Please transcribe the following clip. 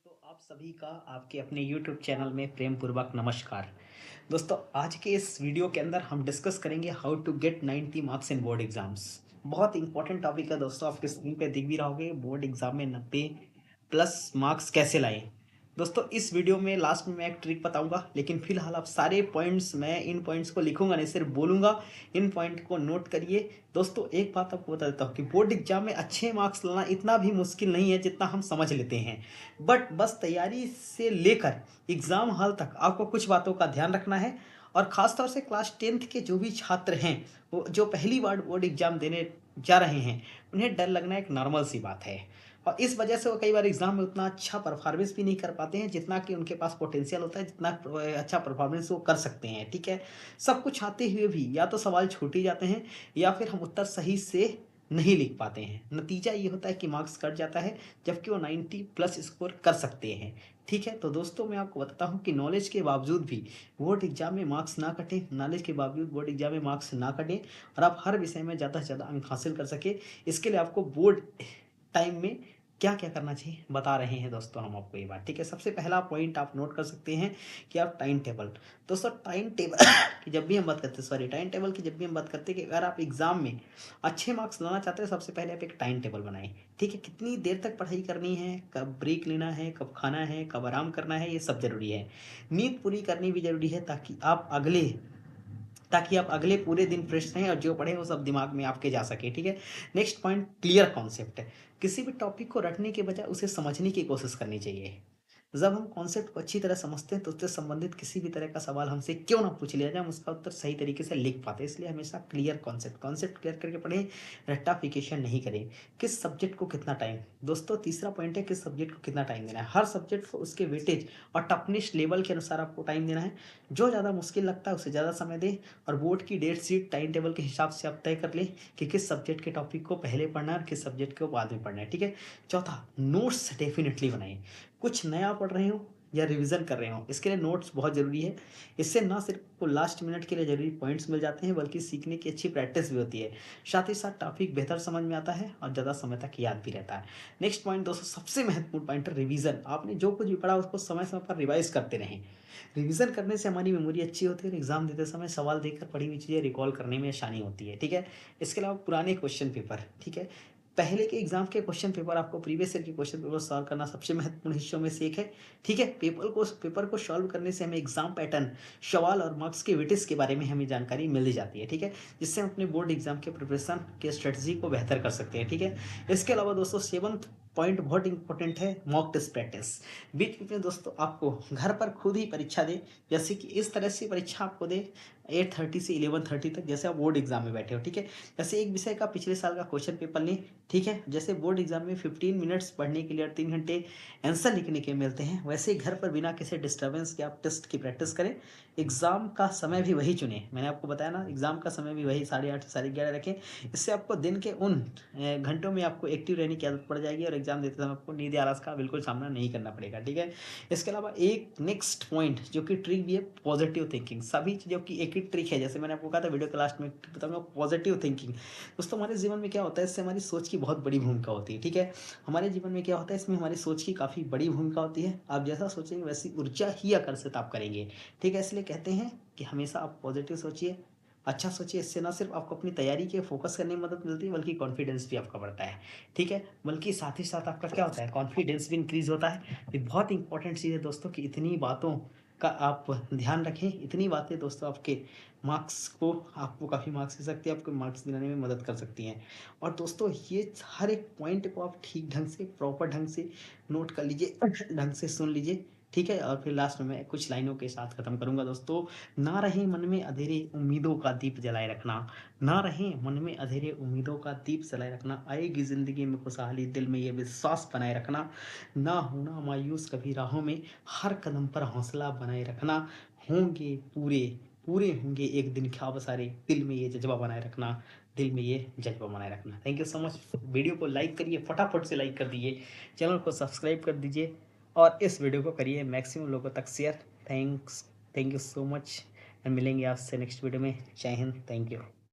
तो आप सभी का आपके अपने YouTube चैनल में प्रेम पूर्वक नमस्कार। दोस्तों, आज के इस वीडियो के अंदर हम डिस्कस करेंगे how to get 90 marks in board exams. बहुत इंपॉर्टेंट टॉपिक है दोस्तों, आपके स्क्रीन पे दिख भी रहा होगा। बोर्ड एग्जाम में 90 प्लस मार्क्स कैसे लाएं। दोस्तों, इस वीडियो में लास्ट में मैं एक ट्रिक बताऊंगा, लेकिन फिलहाल आप सारे पॉइंट्स, मैं इन पॉइंट्स को लिखूंगा नहीं, सिर्फ बोलूंगा। इन पॉइंट को नोट करिए। दोस्तों, एक बात आपको बता देता हूँ कि बोर्ड एग्जाम में अच्छे मार्क्स लाना इतना भी मुश्किल नहीं है जितना हम समझ लेते हैं। बट बस तैयारी से लेकर एग्ज़ाम हॉल तक आपको कुछ बातों का ध्यान रखना है। और ख़ास तौर से क्लास 10th के जो भी छात्र हैं, वो जो पहली बार बोर्ड एग्ज़ाम देने जा रहे हैं, उन्हें डर लगना एक नॉर्मल सी बात है। और इस वजह से वो कई बार एग्ज़ाम में उतना अच्छा परफॉर्मेंस भी नहीं कर पाते हैं जितना कि उनके पास पोटेंशियल होता है, जितना अच्छा परफॉर्मेंस वो कर सकते हैं। ठीक है, सब कुछ आते हुए भी या तो सवाल छूट ही जाते हैं, या फिर हम उत्तर सही से नहीं लिख पाते हैं। नतीजा ये होता है कि मार्क्स कट जाता है, जबकि वो 90 प्लस स्कोर कर सकते हैं। ठीक है, तो दोस्तों मैं आपको बताता हूँ कि नॉलेज के बावजूद भी बोर्ड एग्जाम में मार्क्स ना कटें, नॉलेज के बावजूद बोर्ड एग्जाम में मार्क्स ना कटें, और आप हर विषय में ज़्यादा से ज़्यादा अंक हासिल कर सके। इसके लिए आपको बोर्ड टाइम में क्या क्या करना चाहिए बता रहे हैं दोस्तों हम आपको ये बात। ठीक है, सबसे पहला पॉइंट आप नोट कर सकते हैं कि आप टाइम टेबल। दोस्तों, टाइम टेबल की जब भी हम बात करते हैं, सॉरी, टाइम टेबल की जब भी हम बात करते हैं कि अगर आप एग्जाम में अच्छे मार्क्स लाना चाहते हैं, सबसे पहले आप एक टाइम टेबल बनाएं। ठीक है, कितनी देर तक पढ़ाई करनी है, कब ब्रेक लेना है, कब खाना है, कब आराम करना है, ये सब जरूरी है। नींद पूरी करनी भी जरूरी है, ताकि आप अगले पूरे दिन फ्रेश रहें और जो पढ़े वो सब दिमाग में आपके जा सके। ठीक है, नेक्स्ट पॉइंट, क्लियर कॉन्सेप्ट है। किसी भी टॉपिक को रटने के बजाय उसे समझने की कोशिश करनी चाहिए। जब हम कॉन्सेप्ट को अच्छी तरह समझते हैं तो उससे संबंधित किसी भी तरह का सवाल हमसे क्यों ना पूछ लिया जाए, हम उसका उत्तर सही तरीके से लिख पाते हैं। इसलिए हमेशा क्लियर कॉन्सेप्ट क्लियर करके पढ़ें, रट्टाफिकेशन नहीं करें। किस सब्जेक्ट को कितना टाइम। दोस्तों, तीसरा पॉइंट है किस सब्जेक्ट को कितना टाइम देना है। हर सब्जेक्ट को उसके वेटेज और टफनेस लेवल के अनुसार आपको टाइम देना है। जो ज़्यादा मुश्किल लगता है उसे ज़्यादा समय दें, और बोर्ड की डेट शीट टाइम टेबल के हिसाब से आप तय कर लें कि किस सब्जेक्ट के टॉपिक को पहले पढ़ना है और किस सब्जेक्ट को बाद में पढ़ना है। ठीक है, चौथा, नोट्स डेफिनेटली बनाएं। कुछ नया पढ़ रहे हो या रिवीजन कर रहे हो, इसके लिए नोट्स बहुत ज़रूरी है। इससे ना सिर्फ आपको लास्ट मिनट के लिए ज़रूरी पॉइंट्स मिल जाते हैं, बल्कि सीखने की अच्छी प्रैक्टिस भी होती है। साथ ही साथ टॉपिक बेहतर समझ में आता है और ज़्यादा समय तक याद भी रहता है। नेक्स्ट पॉइंट दोस्तों, सबसे महत्वपूर्ण पॉइंट है रिवीजन। आपने जो कुछ भी पढ़ा उसको समय समय पर रिवाइज करते रहें। रिवीजन करने से हमारी मेमोरी अच्छी होती है और एग्जाम देते समय सवाल देखकर पढ़ी हुई चीज़ें रिकॉल करने में आसानी होती है। ठीक है, इसके अलावा पुराने क्वेश्चन पेपर, ठीक है, पहले के एग्जाम के क्वेश्चन पेपर, आपको प्रीवियस ईयर के क्वेश्चन पेपर सॉल्व करना सबसे महत्वपूर्ण हिस्सों में से एक है। ठीक है, पेपर को सॉल्व करने से हमें एग्जाम पैटर्न, सवाल और मार्क्स के वेटेज के बारे में हमें जानकारी मिल जाती है। ठीक है, जिससे हम अपने बोर्ड एग्जाम के प्रिपरेशन के स्ट्रेटजी को बेहतर कर सकते हैं। ठीक है, इसके अलावा दोस्तों, सेवंथ पॉइंट बहुत इंपॉर्टेंट है, मॉक टेस्ट प्रैक्टिस। बीच बीच में दोस्तों आपको घर पर खुद ही परीक्षा दे, जैसे कि इस तरह से परीक्षा आपको दे 8:30 से 11:30 तक, जैसे आप बोर्ड एग्जाम में बैठे हो। ठीक है, जैसे एक विषय का पिछले साल का क्वेश्चन पेपर लें। ठीक है, जैसे बोर्ड एग्जाम में 15 मिनट्स पढ़ने के लिए और 3 घंटे आंसर लिखने के मिलते हैं, वैसे ही घर पर बिना किसी डिस्टर्बेंस के आप टेस्ट की प्रैक्टिस करें। एग्जाम का समय भी वही चुने, मैंने आपको बताया ना, एग्जाम का समय भी वही 8:30 से 11:30 रखें। इससे आपको दिन के उन घंटों में आपको एक्टिव रहने की आदत पड़ जाएगी और एग्जाम देते समय आपको नींद या आलस का बिल्कुल सामना नहीं करना पड़ेगा। ठीक है, इसके अलावा एक नेक्स्ट पॉइंट जो कि ट्रिक भी है, पॉजिटिव थिंकिंग। सभी चीज़ों की एक ही ट्रिक है, जैसे मैंने आपको कहा था वीडियो के लास्ट में बताऊंगा, पॉजिटिव थिंकिंग। दोस्तों, हमारे जीवन में क्या होता है, इससे हमारी सोच की बहुत बड़ी भूमिका होती है। ठीक है, हमारे जीवन में क्या होता है, इसमें हमारी सोच की काफ़ी बड़ी भूमिका होती है। आप जैसा सोचेंगे वैसी ऊर्जा ही आकर्षित आप करेंगे। ठीक है, इसलिए कहते हैं कि हमेशा आप पॉजिटिव सोचिए, अच्छा सोचिए। इससे ना सिर्फ आपको अपनी तैयारी के फोकस करने में मदद मिलती है, बल्कि कॉन्फिडेंस भी आपका बढ़ता है। ठीक है, बल्कि साथ ही साथ आपका क्या होता है, कॉन्फिडेंस भी इंक्रीज होता है। ये बहुत इंपॉर्टेंट चीज़ है दोस्तों कि इतनी बातों का आप ध्यान रखें। इतनी बातें दोस्तों आपके मार्क्स को, आपको काफ़ी मार्क्स दे सकती है, आपको मार्क्स दिलाने में मदद कर सकती हैं। और दोस्तों, ये हर एक पॉइंट को आप ठीक ढंग से, प्रॉपर ढंग से नोट कर लीजिए, ढंग से सुन लीजिए। ठीक है, और फिर लास्ट में मैं कुछ लाइनों के साथ खत्म करूंगा दोस्तों। ना रहे मन में अंधेरे उम्मीदों का दीप जलाए रखना। ना रहे मन में अंधेरे उम्मीदों का दीप जलाए रखना। आएगी जिंदगी में खुशहाली, दिल में ये विश्वास बनाए रखना। ना होना मायूस कभी राहों में, हर कदम पर हौसला बनाए रखना। होंगे पूरे, पूरे होंगे एक दिन ख्वाब सारे, दिल में ये जज्बा बनाए रखना। दिल में ये जज्बा बनाए रखना। Thank you so much. Video को लाइक करिए, फटाफट से लाइक कर दीजिए, चैनल को सब्सक्राइब कर दीजिए, और इस वीडियो को करिए मैक्सिमम लोगों तक share. Thank you so much, and मिलेंगे आपसे नेक्स्ट वीडियो में। जय हिंद, थैंक यू।